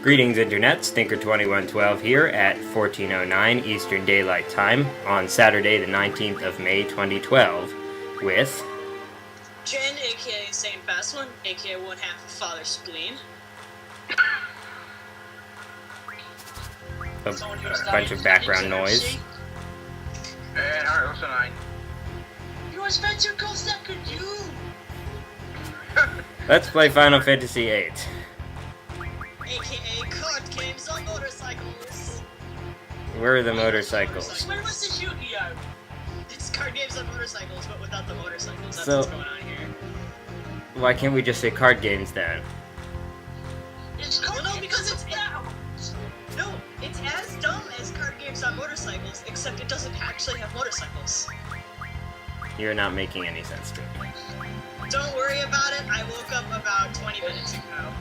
Greetings, Internet. Stinker2112 here at 14:09 Eastern Daylight Time on Saturday, the 19th of May, 2012, with Jen, aka insanefastone, aka one half of Father Spleen. A bunch of background noise. And alright, what's the 9? You want Spencer Cole second, you! Let's play Final Fantasy VIII. AKA card games on motorcycles. Where are the motorcycles? Where was the Yu-Gi-Oh? It's card games on motorcycles, but without the motorcycles. That's So, what's going on here. Why can't we just say card games then? It's card games because it's no, it's as dumb as card games on motorcycles, except it doesn't actually have motorcycles. You're not making any sense to me. Don't worry about it. I woke up about 20 minutes ago.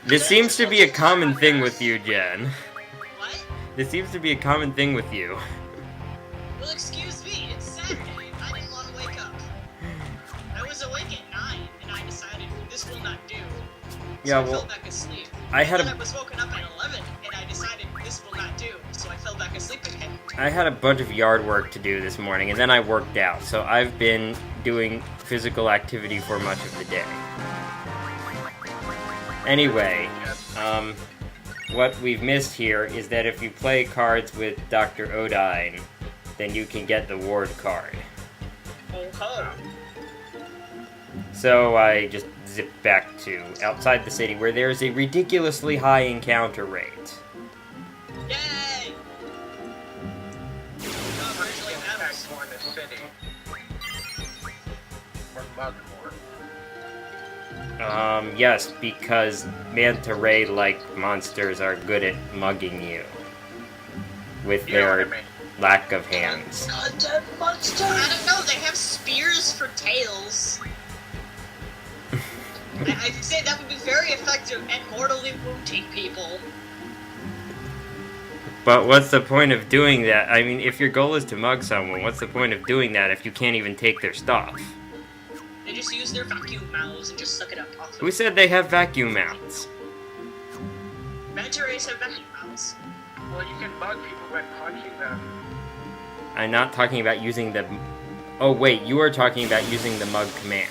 This seems to be a common thing with you, Jen. What? This seems to be a common thing with you. Well, excuse me, it's Saturday. I didn't want to wake up. I was awake at 9, and I decided this will not do. So Yeah, I well, fell back asleep. I had I was woken up at 11, and I decided this will not do. So I fell back asleep again. I had a bunch of yard work to do this morning, and then I worked out, so I've been doing physical activity for much of the day. Anyway, what we've missed here is that if you play cards with Dr. Odine, then you can get the ward card. Oh. So I just zipped back to outside the city where there's a ridiculously high encounter rate. Yay! More in the city. Or Mugmore. Yes, because manta ray-like monsters are good at mugging you with their lack of hands. Goddamn monster! I don't know, they have spears for tails. I'd say that would be very effective at mortally wounding people. But what's the point of doing that? I mean, if your goal is to mug someone, what's the point of doing that if you can't even take their stuff? They just use their vacuum mouths and just suck it up off them. Who said they have vacuum mouths? Manta rays have vacuum mouths. Well, you can bug people by punching them. I'm not talking about using the... Oh, wait, you are talking about using the mug command.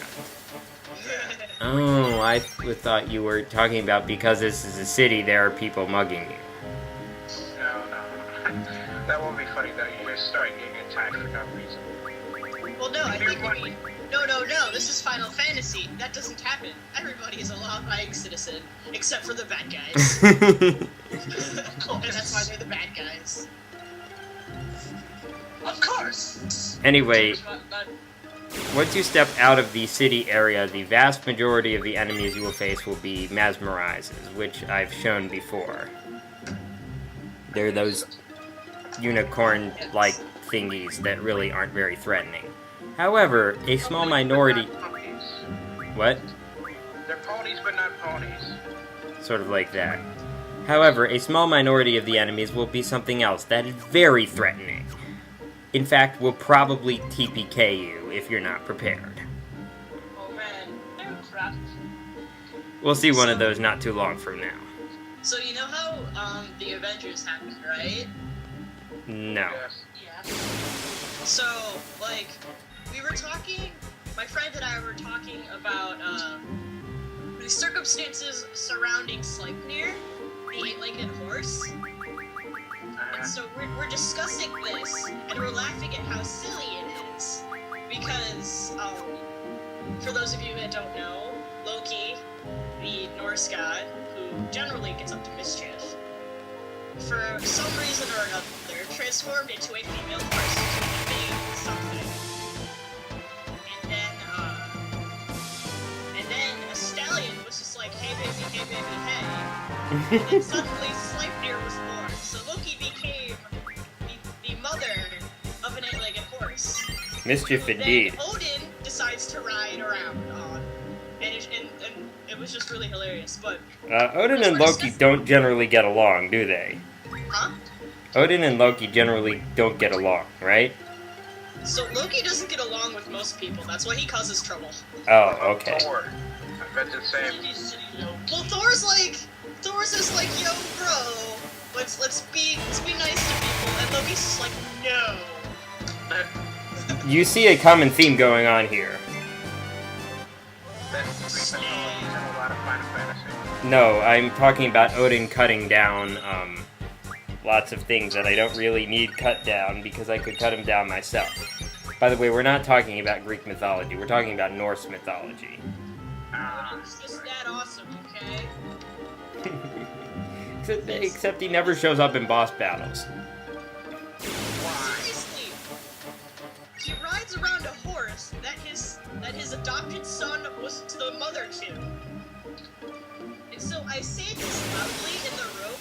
Oh, I thought you were talking about because this is a city, there are people mugging you. No. That won't be funny though, you just start getting attacked for no reason. Well, no, I think you mean... No, this is Final Fantasy. That doesn't happen. Everybody is a law-abiding citizen, except for the bad guys. And that's why they're the bad guys. Of course! Anyway, once you step out of the city area, the vast majority of the enemies you will face will be mesmerizes, which I've shown before. They're those unicorn-like thingies that really aren't very threatening. However, a small minority... What? They're ponies, but not ponies. Sort of like that. However, a small minority of the enemies will be something else that is very threatening. In fact, will probably TPK you if you're not prepared. Oh man, I'm trapped. We'll see one of those not too long from now. So you know how, the Avengers happened, right? No. Yes. Yeah. So, like, we were talking, my friend and I were talking about, the circumstances surrounding Sleipnir, the eight-legged horse. And so we're discussing this, and we're laughing at how silly it is. Because, for those of you that don't know, Loki, the Norse god, who generally gets up to mischief, for some reason or another, transformed into a female horse to evade something. And then a stallion was just like, hey baby, hey. And then suddenly Sleipnir was born. So Loki became the mother of an eight-legged horse. Mischief And indeed. then Odin decides to ride around on, and it was just really hilarious. But Odin and Loki don't generally get along, do they? huh? Odin and Loki generally don't get along, right? So Loki doesn't get along with most people. That's why he causes trouble. Oh, okay. Thor. I bet the same. Well, Thor's is like, yo, bro, let's be nice to people, and Loki's just like, no. You see a common theme going on here. That's Greek mythology and a lot of Final Fantasy. No, I'm talking about Odin cutting down lots of things that I don't really need cut down because I could cut them down myself. By the way, we're not talking about Greek mythology. We're talking about Norse mythology. Odin's just that awesome, okay? Except he never shows up in boss battles. Seriously, he rides around a horse that his adopted son was the mother to. And so I say this loudly in the room,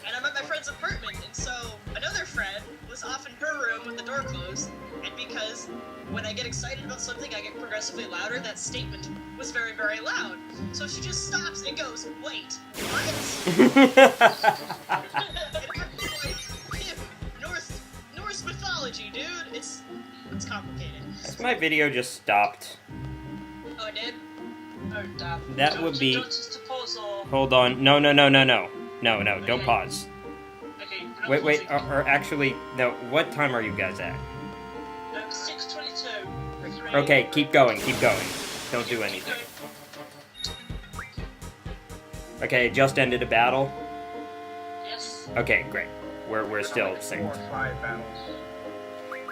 and I'm at my friend's apartment, and so another friend was off in her room with the door closed, and because when I get excited about something I get progressively louder, that statement was very, very loud. So she just stops and goes, "Wait, what?" And I'm just like, Norse mythology, dude. It's complicated. My video just stopped. Oh, it did? Oh, damn. That would be... Don't just pause or... Hold on. No, don't pause. Okay, Wait, or actually, no, what time are you guys at? 6:22. Okay, keep going. Don't do anything. Okay, just ended a battle? Yes. Okay, great. We're still Like 4 synced. or 5 battles.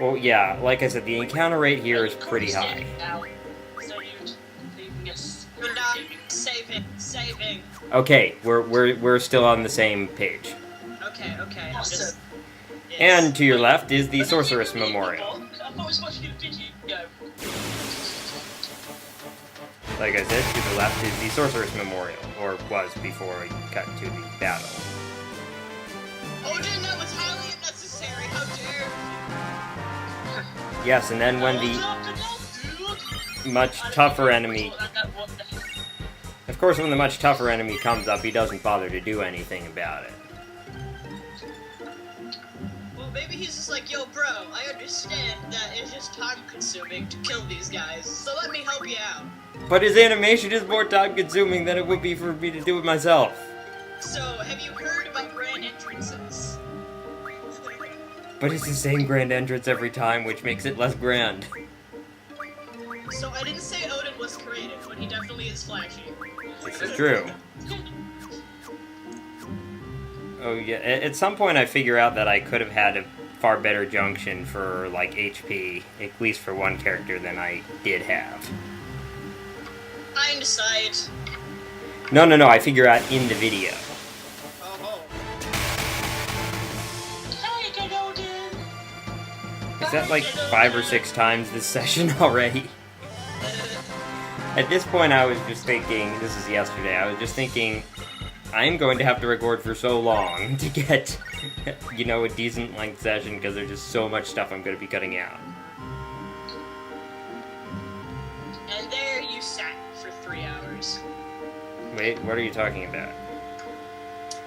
Well, yeah, like I said, the encounter rate here is pretty high. Now, so you can guess. We're not saving. Okay, we're still on the same page. Okay. I'm Awesome. just... And to your left is the Sorceress Memorial. I thought I was watching a video. Like I said, to the left is the Sorceress Memorial, or was before we cut to the battle. Odin, that was highly unnecessary. How dare you? Yes, and then when the much tougher enemy... Of course, when the much tougher enemy comes up, he doesn't bother to do anything about it. Well, maybe he's just like, yo, bro, I understand that it's just time-consuming to kill these guys, so let me help you out. But his animation is more time-consuming than it would be for me to do it myself. So, have you heard about grand entrances? But it's the same grand entrance every time, which makes it less grand. So, I didn't say Odin was creative, but he definitely is flashy. This is true. Oh yeah, at some point I figure out that I could have had a far better junction for, like, HP, at least for one character, than I did have. I decide. No, I figure out in the video. Oh. Hey, good Odin! Is that like 5 or 6 times this session already? At this point I was just thinking, this is yesterday, I was just thinking, I'm going to have to record for so long to get, you know, a decent length session because there's just so much stuff I'm going to be cutting out. And there you sat for 3 hours. Wait, what are you talking about?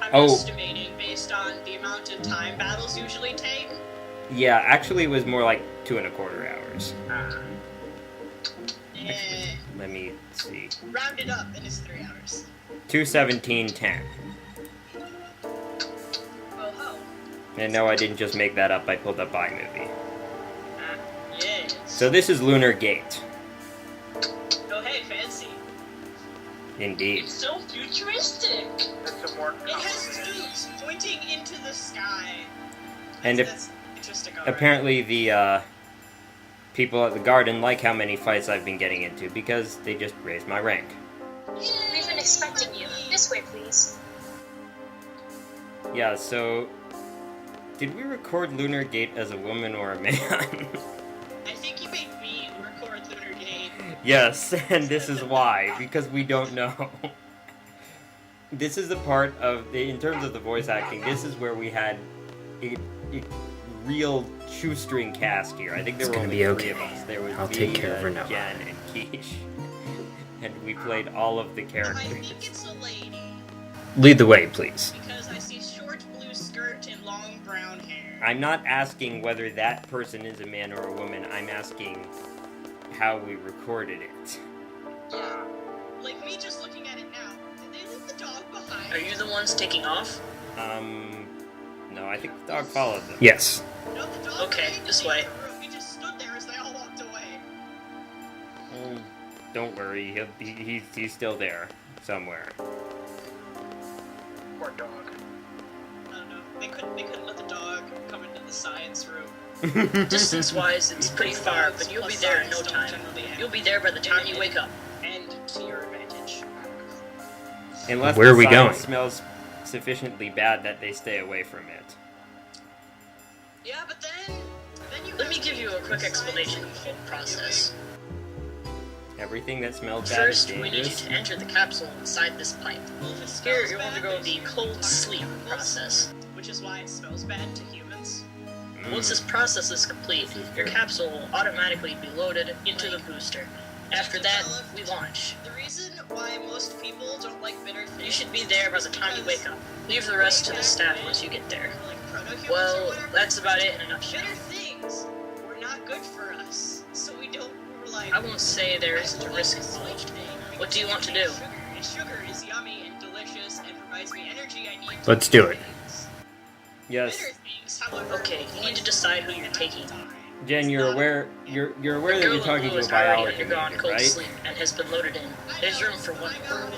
I'm estimating based on the amount of time battles usually take. Yeah, actually it was more like 2.25 hours. Eh, Let me see. round it up, and it's 3 hours. 2:17:10. Oh ho. And no, I didn't just make that up, I pulled up iMovie. Yes. So this is Lunar Gate. Oh hey, fancy. Indeed. It's so futuristic! That's a more It has tubes pointing into the sky. And That's interesting. Alright. Apparently the people at the garden like how many fights I've been getting into because they just raised my rank. We've been expecting you. This way, please. Yeah, so did we record Lunar Gate as a woman or a man? I think you made me record Lunar Gate. Yes, and this is why, because we don't know. This is the part of, in terms of the voice acting, this is where we had a real shoestring cast here. I think there were only 3 of us. There was I'll me, take care of Rinoa. Jen, and Quiche. And we played all of the I characters. think it's a lady, Lead the way, please. because I see short blue skirt and long brown hair. I'm not asking whether that person is a man or a woman. I'm asking how we recorded it. Yeah. Like me just looking at it now. Did they leave the dog behind? Are you the ones taking off? No, I think the dog followed them. Yes. No, the dog Okay, didn't this leave way. the room. He just stood there as they all walked away. Oh, don't worry, he's still there somewhere. Poor dog. I don't know. They couldn't let the dog come into the science room. Distance-wise, it's pretty far, but you'll be there in no time. You'll be there by the time you wake up. And to your advantage. Unless Where the are we sign going? smells sufficiently bad that they stay away from it. Yeah, but then you Let me give you a quick explanation of the whole process. Everything that smells bad is First, we need you dangerous. to enter the capsule inside this pipe. Here, you'll undergo the cold sleep process. Which is why it smells bad to humans. Once this process is complete, your capsule will automatically be loaded into the booster. After that, we launch. The reason why most people don't like bitter things. You should be there by the time you wake up. Leave the rest to the staff once you get there. Like proto-humans or Well, whatever. that's about it in a nutshell. Bitter things were not good for us, so we were like. I won't say there isn't a risk involved. What do you want to do? Sugar is yummy and delicious and provides me energy I need. Let's do it. Yes, Bitter things, however, Okay, you need to decide who you're taking. Jen, you're aware that you're Girl talking to a has already biology undergone major, cold right? sleep and has been loaded in. There's room for one I more.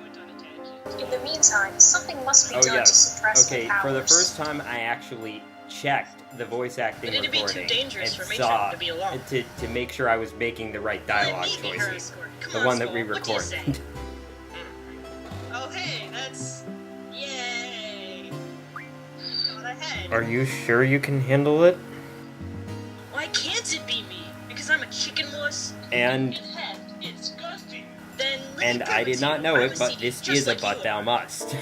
went on a tangent. In the meantime, something must be Oh done to yes. suppress Okay, the powers. for the first time, I actually checked the voice acting But it'd be too recording dangerous and for saw Matron to be alone. to make sure I was making the right dialogue Let me be her choices. escort. Come The on, one that we Squall, what do you say? recorded. Oh hey, that's yay! Got ahead. Are you sure you can handle it? Why can't it be me? Because I'm a Chicken-Wuss? And It's disgusting. Then let me and prove I it did to not you. know I'm it, but CD, this just is a like but you thou are. must.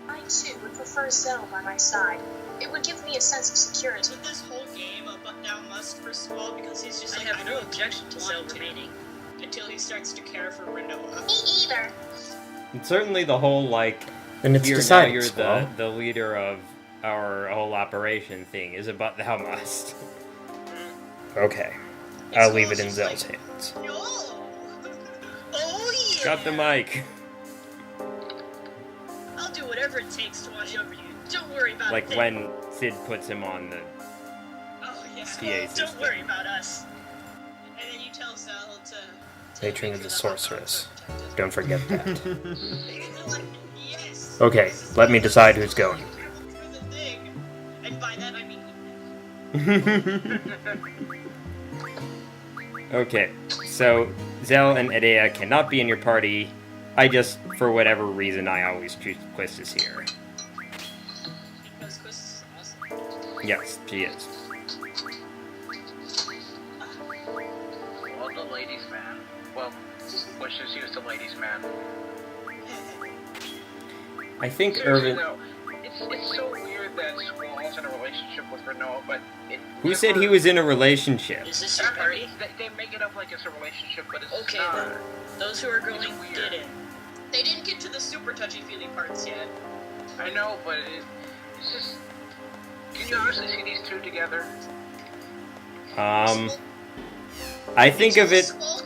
I too would prefer Zell by my side. It would give me a sense of security. Isn't this whole game a but thou must for Squall because he's just I like have no don't objection to Zell want to remaining. until he starts to care for Rinoa. Me either. And certainly the whole like Then it's here now decided, you're Squall. the leader of our whole operation thing is a but thou must. Okay. And I'll leave it Squall's in just Zell's hands. No. Oh yeah! Got the mic. I'll do whatever it takes to watch over you. Don't worry about Like a thing. when Sid puts him on the Oh yeah. PA system. Don't worry about us. And then you tell Zell to Matron make is a sure the hot dogs sorceress. are protected. Don't forget that. Like, yes. Okay, let me decide who's going. Through the thing. And by that I mean Okay, so Zell and Edea cannot be in your party. I just, for whatever reason, I always choose Quistis here. because Quistis is awesome. Yes, she is. Well, the ladies' man. Well, wishes he was the ladies' man. I think Seriously, Irvine. though, it's so weird that Squall's in a relationship with Rinoa, but it Who said he never- was in a relationship? Is this your I party? mean, they make it up like it's a relationship, but it's Okay not. then. Those who are going, weird. get in. They didn't get to the super touchy-feely parts yet. I know, but it's just... Can you honestly see these two together? I think of it. Squall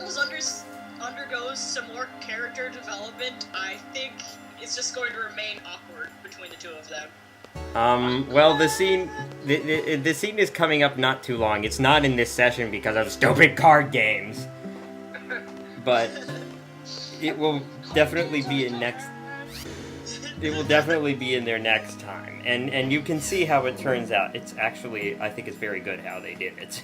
undergoes some more character development. I think it's just going to remain awkward between the two of them. Well, the scene is coming up not too long. It's not in this session because of stupid card games, but it will definitely be in next. It will definitely be in there next time, and you can see how it turns out. It's actually, I think it's very good how they did it.